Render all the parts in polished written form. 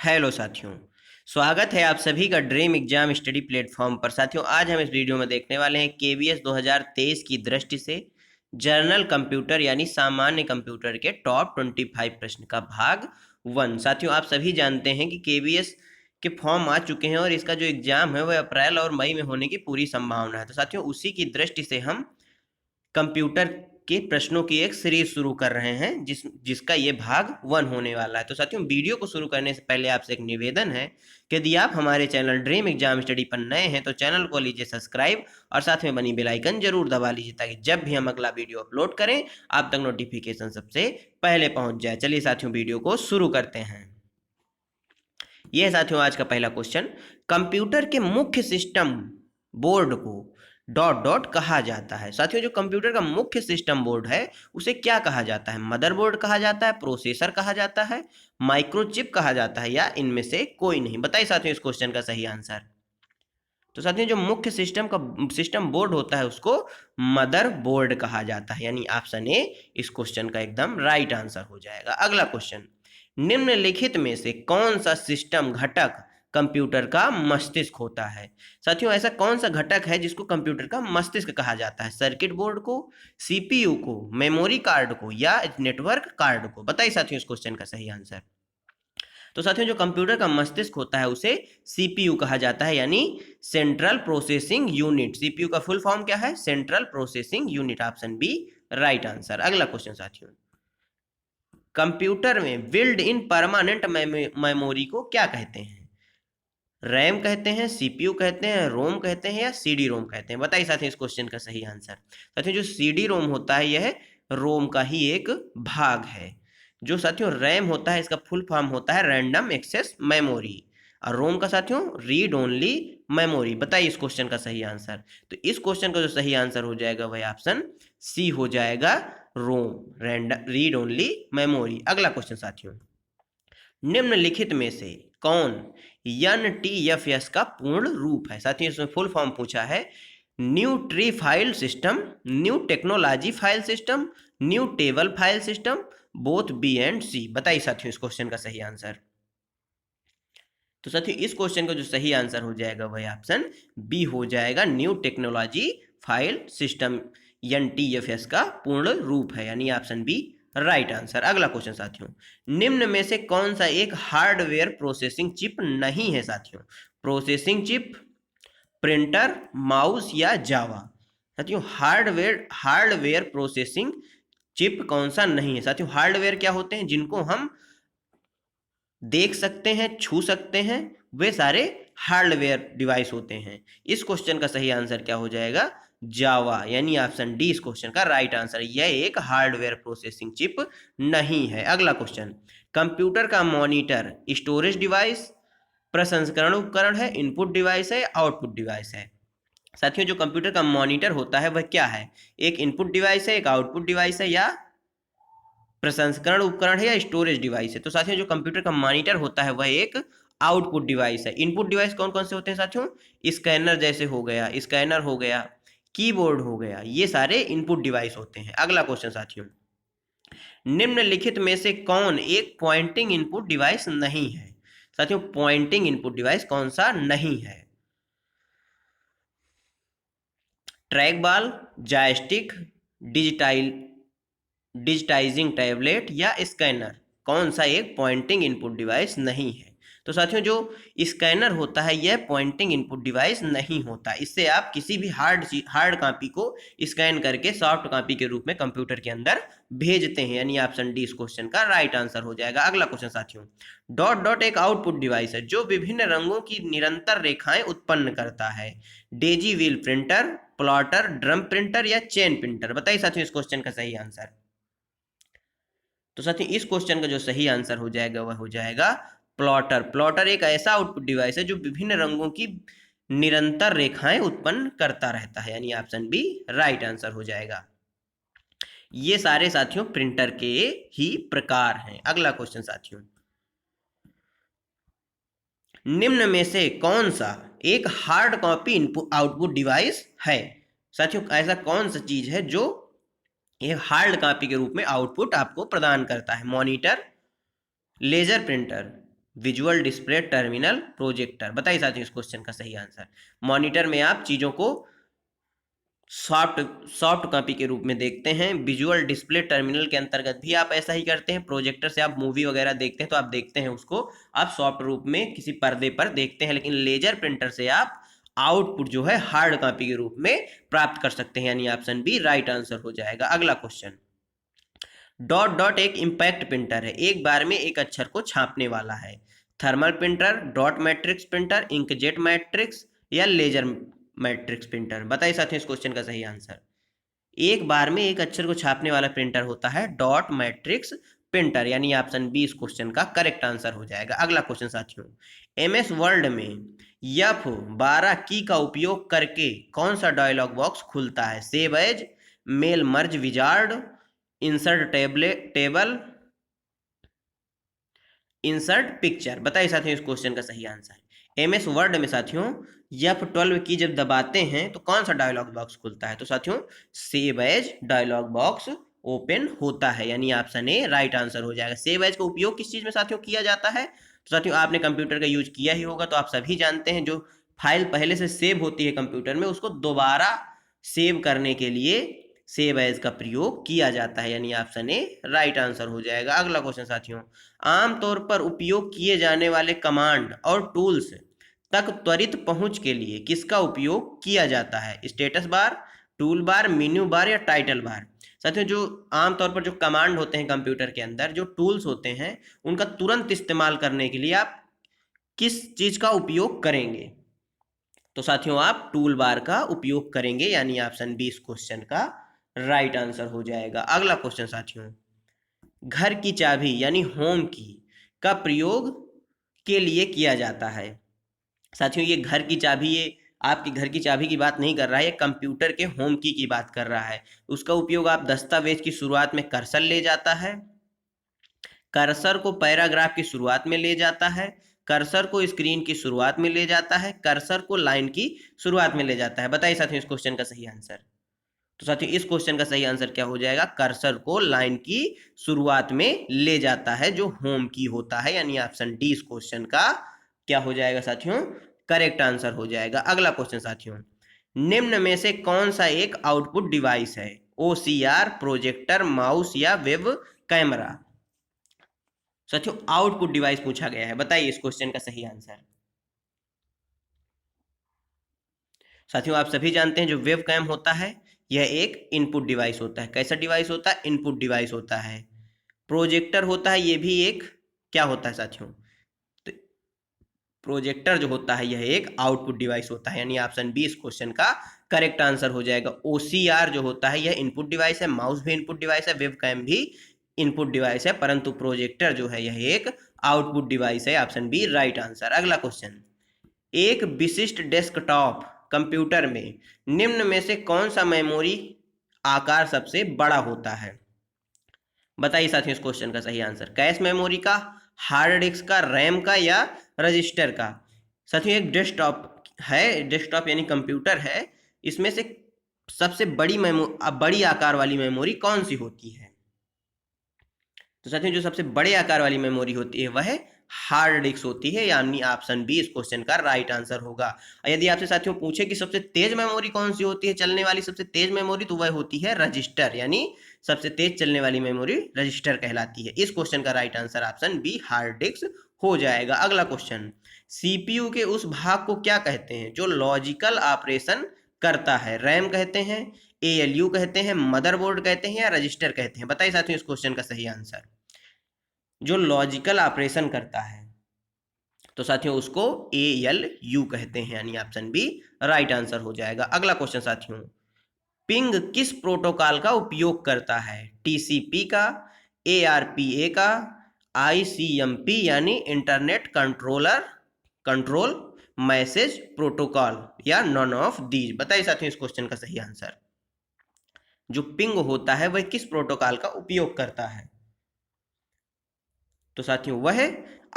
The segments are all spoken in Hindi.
हेलो साथियों, स्वागत है आप सभी का ड्रीम एग्जाम स्टडी प्लेटफॉर्म पर। साथियों, आज हम इस वीडियो में देखने वाले हैं केवीएस 2023 की दृष्टि से जनरल कंप्यूटर यानी सामान्य कंप्यूटर के टॉप 25 प्रश्न का भाग 1। साथियों, आप सभी जानते हैं कि केवीएस के फॉर्म आ चुके हैं और इसका जो एग्जाम है वह अप्रैल और मई में होने की पूरी संभावना है। तो साथियों, उसी की दृष्टि से हम कंप्यूटर के प्रश्नों की एक सीरीज शुरू कर रहे हैं जिसका ये भाग 1 होने वाला है। तो साथियों, वीडियो को शुरू करने से पहले आपसे एक निवेदन है कि यदि आप हमारे चैनल ड्रीम एग्जाम स्टडी पर नए हैं तो चैनल को लीजिए सब्सक्राइब और साथ में बनी बेल आइकन जरूर दबा लीजिए ताकि जब भी हम अगला वीडियो अपलोड करें आप तक नोटिफिकेशन सबसे पहले पहुंच जाए। चलिए साथियों, वीडियो को शुरू करते हैं। यह साथियों आज का पहला क्वेश्चन, कंप्यूटर के मुख्य system board co dot dot कहा जाता है। साथियों, जो कंप्यूटर का मुख्य सिस्टम बोर्ड है उसे क्या कहा जाता है? मदरबोर्ड कहा जाता है, प्रोसेसर कहा जाता है, माइक्रोचिप कहा जाता है या इनमें से कोई नहीं? बताइए साथियों इस क्वेश्चन का सही आंसर। तो साथियों, जो मुख्य सिस्टम बोर्ड होता है उसको मदर बोर्ड कहा जाता है, यानी ऑप्शन ए इस क्वेश्चन का एकदम राइट आंसर हो जाएगा। अगला क्वेश्चन, निम्नलिखित में से कौन सा सिस्टम घटक कंप्यूटर का मस्तिष्क होता है? साथियों, ऐसा कौन सा घटक है जिसको कंप्यूटर का मस्तिष्क कहा जाता है? सर्किट बोर्ड को, सीपीयू को, मेमोरी कार्ड को या नेटवर्क कार्ड को? बताइए साथियों इस क्वेश्चन का सही आंसर। तो साथियों, जो कंप्यूटर का मस्तिष्क होता है उसे सीपीयू कहा जाता है, यानी सेंट्रल प्रोसेसिंग यूनिट। सीपीयू का फुल फॉर्म क्या है? Central processing unit. Option B right answer. अगला क्वेश्चन साथियों, कंप्यूटर में बिल्ड इन परमानेंट मेमोरी को क्या कहते हैं? रैम कहते हैं, सीपीयू कहते हैं, रोम कहते हैं या सीडी रोम कहते हैं? बताइए साथियों इस क्वेश्चन का सही आंसर। साथियों, जो सीडी रोम होता है यह रोम का ही एक भाग है। जो साथियों रैम होता है इसका फुल फॉर्म होता है रैंडम एक्सेस मेमोरी, और रोम का साथियों रीड ओनली मेमोरी। बताइए इस क्वेश्चन का सही आंसर। तो इस क्वेश्चन का जो सही आंसर हो जाएगा वह ऑप्शन सी हो जाएगा, रोम रैंडम रीड ओनली मेमोरी। अगला क्वेश्चन साथियों, निम्नलिखित में से कौन NTFS का पूर्ण रूप है? साथियों, इसमें फुल फॉर्म पूछा है new tree file system, new technology file system, new table file system, both B and C. बताइए साथियों इस क्वेश्चन का सही आंसर। तो साथियों, इस क्वेश्चन का जो सही आंसर हो जाएगा वह ऑप्शन बी हो जाएगा, new technology file system. NTFS का पूर्ण रूप है, यानी ऑप्शन बी राइट आंसर। अगला क्वेश्चन साथियों, निम्न में से कौन सा एक हार्डवेयर प्रोसेसिंग चिप नहीं है? साथियों, प्रोसेसिंग चिप, प्रिंटर, माउस या जावा? साथियों, हार्डवेयर प्रोसेसिंग चिप कौन सा नहीं है? साथियों, हार्डवेयर क्या होते हैं? जिनको हम देख सकते हैं, छू सकते हैं, वे सारे हार्डवेयर डिवाइस होते हैं। इस क्वेश्चन का सही आंसर क्या हो जाएगा? जावा, यानी ऑप्शन डी इस क्वेश्चन का राइट आंसर। यह एक हार्डवेयर प्रोसेसिंग चिप नहीं है। अगला क्वेश्चन, कंप्यूटर का मॉनिटर स्टोरेज डिवाइस, प्रसंस्करण उपकरण है, इनपुट डिवाइस है, आउटपुट डिवाइस है? साथियों, जो कंप्यूटर का मॉनिटर होता है वह क्या है? एक इनपुट डिवाइस है, एक आउटपुट डिवाइस है या प्रसंस्करण उपकरण है या स्टोरेज डिवाइस है? तो साथियों, जो कंप्यूटर का मॉनिटर होता है वह एक आउटपुट डिवाइस है। इनपुट डिवाइस कौन कौन से होते हैं साथियों? स्कैनर जैसे हो गया, स्कैनर हो गया, कीबोर्ड हो गया, ये सारे इनपुट डिवाइस होते हैं। अगला क्वेश्चन साथियों, निम्नलिखित में से कौन एक पॉइंटिंग इनपुट डिवाइस नहीं है? साथियों, पॉइंटिंग इनपुट डिवाइस कौन सा नहीं है? Trackball, joystick, digital digitising tablet या स्कैनर? कौन सा एक पॉइंटिंग इनपुट डिवाइस नहीं है? तो साथियों, जो स्कैनर होता है यह पॉइंटिंग इनपुट डिवाइस नहीं होता। इससे आप किसी भी हार्ड कॉपी को स्कैन करके सॉफ्ट कॉपी के रूप में कंप्यूटर के अंदर भेजते हैं, यानी ऑप्शन डी इस क्वेश्चन का राइट आंसर हो जाएगा। अगला क्वेश्चन साथियों, डॉट डॉट एक आउटपुट डिवाइस है जो विभिन्न रंगों की निरंतर रेखाएं उत्पन्न करता है। Daisy wheel printer, plotter, drum printer या चेन प्रिंटर? बताइए साथियों इस क्वेश्चन का सही आंसर। तो साथियों, इस क्वेश्चन का जो सही आंसर हो जाएगा वह हो जाएगा प्लॉटर। प्लॉटर एक ऐसा आउटपुट डिवाइस है जो विभिन्न रंगों की निरंतर रेखाएं उत्पन्न करता रहता है, यानी ऑप्शन बी राइट आंसर हो जाएगा। ये सारे साथियों प्रिंटर के ही प्रकार हैं। अगला क्वेश्चन साथियों, निम्न में से कौन सा एक hard copy input output device है? साथियों, ऐसा कौन सा चीज है जो एक हार्ड कॉपी के रूप में आउटपुट आपको प्रदान करता है? Monitor, laser printer, visual display terminal projector. बताइए साथियों इस क्वेश्चन का सही आंसर। मॉनिटर में आप चीजों को सॉफ्ट कॉपी के रूप में देखते हैं। विजुअल डिस्प्ले टर्मिनल के अंतर्गत भी आप ऐसा ही करते हैं। प्रोजेक्टर से आप मूवी वगैरह देखते हैं तो आप देखते हैं उसको आप सॉफ्ट रूप में किसी पर्दे पर देखते हैं, लेकिन लेजर प्रिंटर से आप आउटपुट जो है हार्ड कॉपी के रूप में प्राप्त कर सकते हैं, यानी ऑप्शन बी राइट आंसर हो जाएगा। अगला क्वेश्चन, डॉट डॉट एक इंपैक्ट प्रिंटर है, एक बार में एक अक्षर को छापने वाला है। Thermal printer, dot matrix printer, inkjet matrix या लेजर मैट्रिक्स प्रिंटर। बताइए साथियों इस क्वेश्चन का सही आंसर। एक बार में एक अक्षर को छापने वाला प्रिंटर होता है डॉट मैट्रिक्स प्रिंटर, यानी ऑप्शन बी इस क्वेश्चन का करेक्ट आंसर हो जाएगा। अगला क्वेश्चन साथियों, एमएस वर्ड में F12 की का उपयोग करके कौन सा डायलॉग बॉक्स खुलता है? Save as, mail merge wizard, insert table, insert picture. बताइए साथियों इस क्वेश्चन का सही आंसर। एमएस वर्ड में साथियों F12 की जब दबाते हैं तो कौन सा डायलॉग बॉक्स खुलता है? तो साथियों save as dialogue box open होता है, यानी ऑप्शन ए राइट आंसर हो जाएगा। सेव एज का उपयोग किस चीज में साथियों किया जाता है? तो साथियों आपने कंप्यूटर का यूज किया ही होगा, तो आप सभी जानते हैं जो फाइल पहले से सेव होती है कंप्यूटर में उसको दोबारा सेव करने के लिए सेव एज का प्रयोग किया जाता है, यानी ऑप्शन ए राइट आंसर हो जाएगा। अगला क्वेश्चन साथियों, आमतौर पर उपयोग किए जाने वाले कमांड और टूल्स तक त्वरित पहुंच के लिए किसका उपयोग किया जाता है? Status bar, tool bar, menu bar या टाइटल बार। साथियों जो आमतौर पर जो कमांड होते हैं कंप्यूटर के अंदर, जो टूल्स होते हैं, उनका तुरंत इस्तेमाल करने के लिए आप किस चीज का उपयोग करेंगे? तो साथियों आप टूल बार का उपयोग करेंगे, यानी ऑप्शन बी इस क्वेश्चन का राइट आंसर हो जाएगा। अगला क्वेश्चन साथियों, घर की चाबी यानी होम की का प्रयोग के लिए किया जाता है। साथियों ये घर की चाबी, ये आपकी घर की चाबी की बात नहीं कर रहा है, ये कंप्यूटर के होम की बात कर रहा है। उसका उपयोग आप दस्तावेज की शुरुआत में कर्सर ले जाता है, कर्सर को पैराग्राफ की शुरुआत में ले जाता है, कर्सर को स्क्रीन की शुरुआत में ले जाता है, कर्सर को लाइन की शुरुआत में ले जाता है। बताइए साथियों इस क्वेश्चन का सही आंसर। तो साथियों इस क्वेश्चन का सही आंसर क्या हो जाएगा? कर्सर को लाइन की शुरुआत में ले जाता है जो होम की होता है, यानी ऑप्शन डी इस क्वेश्चन का क्या हो जाएगा साथियों? करेक्ट आंसर हो जाएगा। अगला क्वेश्चन साथियों, निम्न में से कौन सा एक आउटपुट डिवाइस है? ओसीआर, प्रोजेक्टर, माउस या वेब कैमरा। साथियों आउटपुट डिवाइस पूछा गया है, बताइए इस क्वेश्चन का सही आंसर। साथियों आप सभी जानते हैं जो वेब कैम होता है यह एक इनपुट डिवाइस होता है। कैसा डिवाइस होता है? इनपुट डिवाइस होता है। प्रोजेक्टर होता है, ये भी एक क्या होता है साथियों? तो प्रोजेक्टर जो होता है यह एक आउटपुट डिवाइस होता है, यानी ऑप्शन बी इस क्वेश्चन का करेक्ट आंसर हो जाएगा। ओसीआर जो होता है यह इनपुट डिवाइस है, माउस भी इनपुट डिवाइस है, वेब कैम भी इनपुट डिवाइस है, परंतु प्रोजेक्टर जो है यह एक आउटपुट डिवाइस है। Option B right answer. अगला क्वेश्चन, एक विशिष्ट डेस्कटॉप कंप्यूटर में निम्न में से कौन सा मेमोरी आकार सबसे बड़ा होता है? बताइए साथियों इस क्वेश्चन का सही आंसर। कैश मेमोरी का, हार्ड डिस्क का, रैम का या रजिस्टर का। साथियों एक डेस्कटॉप है, डेस्कटॉप यानी कंप्यूटर है, इसमें से सबसे बड़ी आकार वाली मेमोरी कौन सी होती है? तो साथियों जो सबसे बड़े आकार वाली मेमोरी होती है वह हार्ड डिस्क होती है, यानी ऑप्शन बी इस क्वेश्चन का राइट आंसर होगा। यदि आपसे साथियों पूछे कि सबसे तेज मेमोरी कौन सी होती है, चलने वाली सबसे तेज मेमोरी, तो वह होती है रजिस्टर, यानी सबसे तेज चलने वाली मेमोरी रजिस्टर कहलाती है। इस क्वेश्चन का right answer option B hard disk हो जाएगा। अगला क्वेश्चन, सीपीयू के उस भाग को क्या कहते हैं जो लॉजिकल ऑपरेशन करता है? रैम कहते हैं, एएलयू कहते हैं, मदरबोर्ड कहते हैं या रजिस्टर कहते हैं? बताइए साथियों इस क्वेश्चन का सही आंसर। जो लॉजिकल ऑपरेशन करता है तो साथियों उसको ALU कहते हैं, यानी ऑप्शन बी राइट आंसर हो जाएगा। अगला क्वेश्चन साथियों, पिंग किस प्रोटोकॉल का उपयोग करता है? TCP का, ARPA का, ICMP यानी इंटरनेट कंट्रोल मैसेज प्रोटोकॉल या नॉन ऑफ दीज। बताइए साथियों इस क्वेश्चन का सही आंसर। जो पिंग होता है वह किस प्रोटोकॉल का उपयोग करता है? तो साथियों वह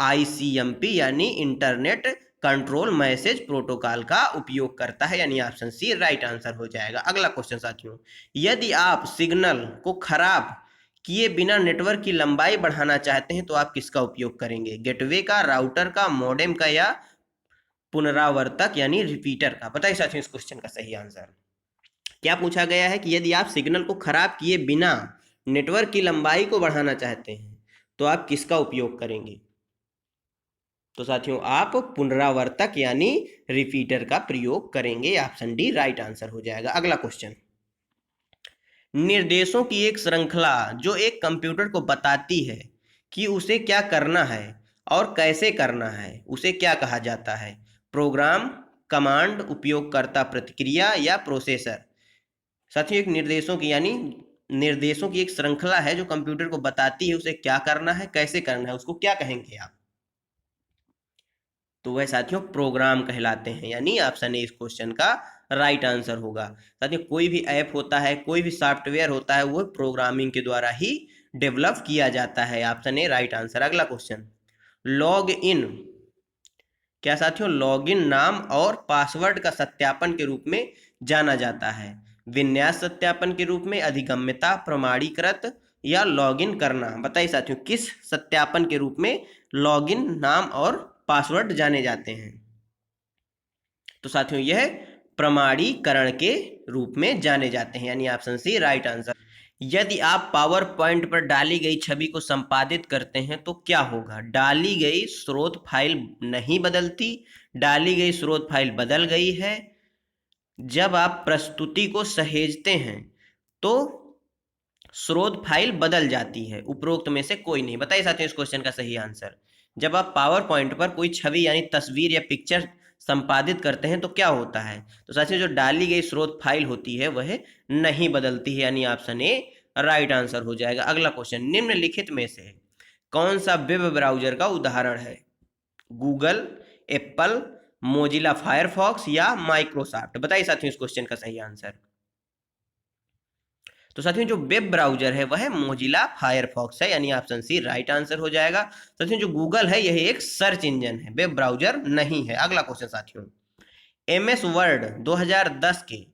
ICMP यानी इंटरनेट कंट्रोल मैसेज प्रोटोकॉल का उपयोग करता है, यानी ऑप्शन सी राइट आंसर हो जाएगा। अगला क्वेश्चन साथियों, यदि आप सिग्नल को खराब किए बिना नेटवर्क की लंबाई बढ़ाना चाहते हैं तो आप किसका उपयोग करेंगे? गेटवे का, राउटर का, मॉडेम का या पुनरावर्तक यानी रिपीटर का? बताइए साथियों इस क्वेश्चन का सही आंसर। क्या पूछा गया है कि यदि आप सिग्नल को खराब किए बिना नेटवर्क की लंबाई को बढ़ाना चाहते हैं तो आप किसका उपयोग करेंगे? तो साथियों आप पुनरावर्तक यानी रिपीटर का प्रयोग करेंगे। ऑप्शन डी राइट आंसर हो जाएगा। अगला क्वेश्चन, निर्देशों की एक श्रृंखला जो एक कंप्यूटर को बताती है कि उसे क्या करना है और कैसे करना है, उसे क्या कहा जाता है? प्रोग्राम, कमांड, उपयोगकर्ता प्रतिक्रिया या प्रोसेसर? साथियों एक निर्देशों की एक श्रृंखला है जो कंप्यूटर को बताती है उसे क्या करना है, कैसे करना है, उसको क्या कहेंगे आप? तो वह साथियों प्रोग्राम कहलाते हैं, यानी ऑप्शन ए इस क्वेश्चन का राइट आंसर होगा। साथियों कोई भी ऐप होता है, कोई भी सॉफ्टवेयर होता है, वो प्रोग्रामिंग के द्वारा ही डेवलप किया जाता है। Option A right answer. अगला क्वेश्चन, लॉग इन, क्या साथियों लॉगिन नाम और पासवर्ड का सत्यापन के रूप में जाना जाता है? विन्यास सत्यापन के रूप में, अधिगम्यता, प्रमाणीकृत या लॉगिन करना? बताइए साथियों किस सत्यापन के रूप में लॉगिन नाम और पासवर्ड जाने जाते हैं? तो साथियों यह प्रमाणीकरण के रूप में जाने जाते हैं, यानी ऑप्शन सी राइट आंसर। यदि आप पावर पॉइंट पर डाली गई छवि को संपादित करते हैं तो क्या होगा? डाली गई स्रोत फाइल नहीं बदलती, डाली गई स्रोत फाइल बदल गई है, जब आप प्रस्तुति को सहेजते हैं तो स्रोत फाइल बदल जाती है, उपरोक्त में से कोई नहीं। बताइए साथियों इस क्वेश्चन का सही आंसर। जब आप पावर पॉइंट पर कोई छवि यानी तस्वीर या पिक्चर संपादित करते हैं तो क्या होता है? तो साथियों जो डाली गई स्रोत फाइल होती है वह नहीं बदलती है, यानी ऑप्शन ए राइट आंसर हो जाएगा। अगला क्वेश्चन, निम्नलिखित में से कौन सा वेब ब्राउजर का उदाहरण है? गूगल, एप्पल, मोजिला फायरफॉक्स या माइक्रोसॉफ्ट? बताइए साथियों इस क्वेश्चन का सही आंसर। तो साथियों जो वेब ब्राउजर है वह मोजिला फायरफॉक्स है, यानी ऑप्शन सी राइट आंसर हो जाएगा। साथियों जो गूगल है यह एक सर्च इंजन है, वेब ब्राउजर नहीं है। अगला क्वेश्चन साथियों, एमएस वर्ड 2010 के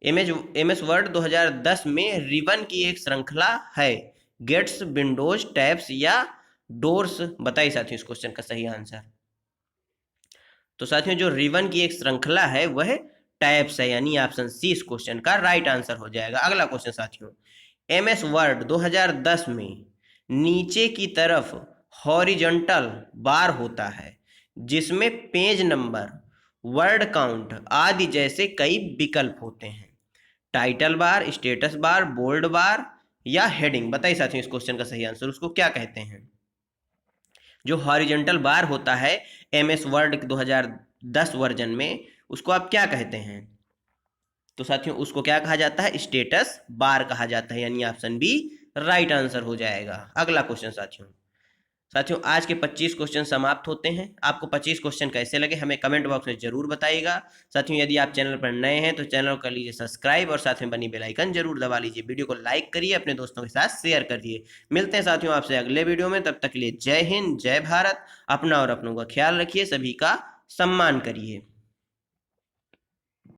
एमएस वर्ड 2010 में रिबन की एक श्रृंखला है, गेट्स, विंडोज, टैब्स या डोर्स? बताइए साथियों इस क्वेश्चन का सही आंसर। तो साथियों जो रिबन की एक श्रृंखला है वह टैब्स है, यानी ऑप्शन सी इस क्वेश्चन का राइट आंसर हो जाएगा। अगला क्वेश्चन साथियों, एमएस वर्ड 2010 में नीचे की तरफ हॉरिजॉन्टल बार होता है जिसमें पेज नंबर, वर्ड काउंट आदि जैसे कई विकल्प होते हैं। Title bar, status bar, bold bar या हेडिंग? बताइए साथियों इस क्वेश्चन का सही आंसर, उसको क्या कहते हैं? जो हॉरिजॉन्टल बार होता है एमएस वर्ड 2010 वर्जन में, उसको आप क्या कहते हैं? तो साथियों उसको क्या कहा जाता है? स्टेटस बार कहा जाता है, यानी ऑप्शन बी राइट आंसर हो जाएगा। अगला क्वेश्चन साथियों आज के 25 क्वेश्चन समाप्त होते हैं। आपको 25 क्वेश्चन कैसे लगे हमें कमेंट बॉक्स में जरूर बताइएगा। साथियों यदि आप चैनल पर नए हैं तो चैनल को कर लीजिए सब्सक्राइब और साथ में बनी बेल आइकन जरूर दबा लीजिए। वीडियो को लाइक करिए, अपने दोस्तों के साथ शेयर करिए। मिलते हैं साथियों आपसे अगले वीडियो में, तब तक के लिए जय हिंद, जय भारत। अपना और अपनों का ख्याल रखिए, सभी का सम्मान करिए।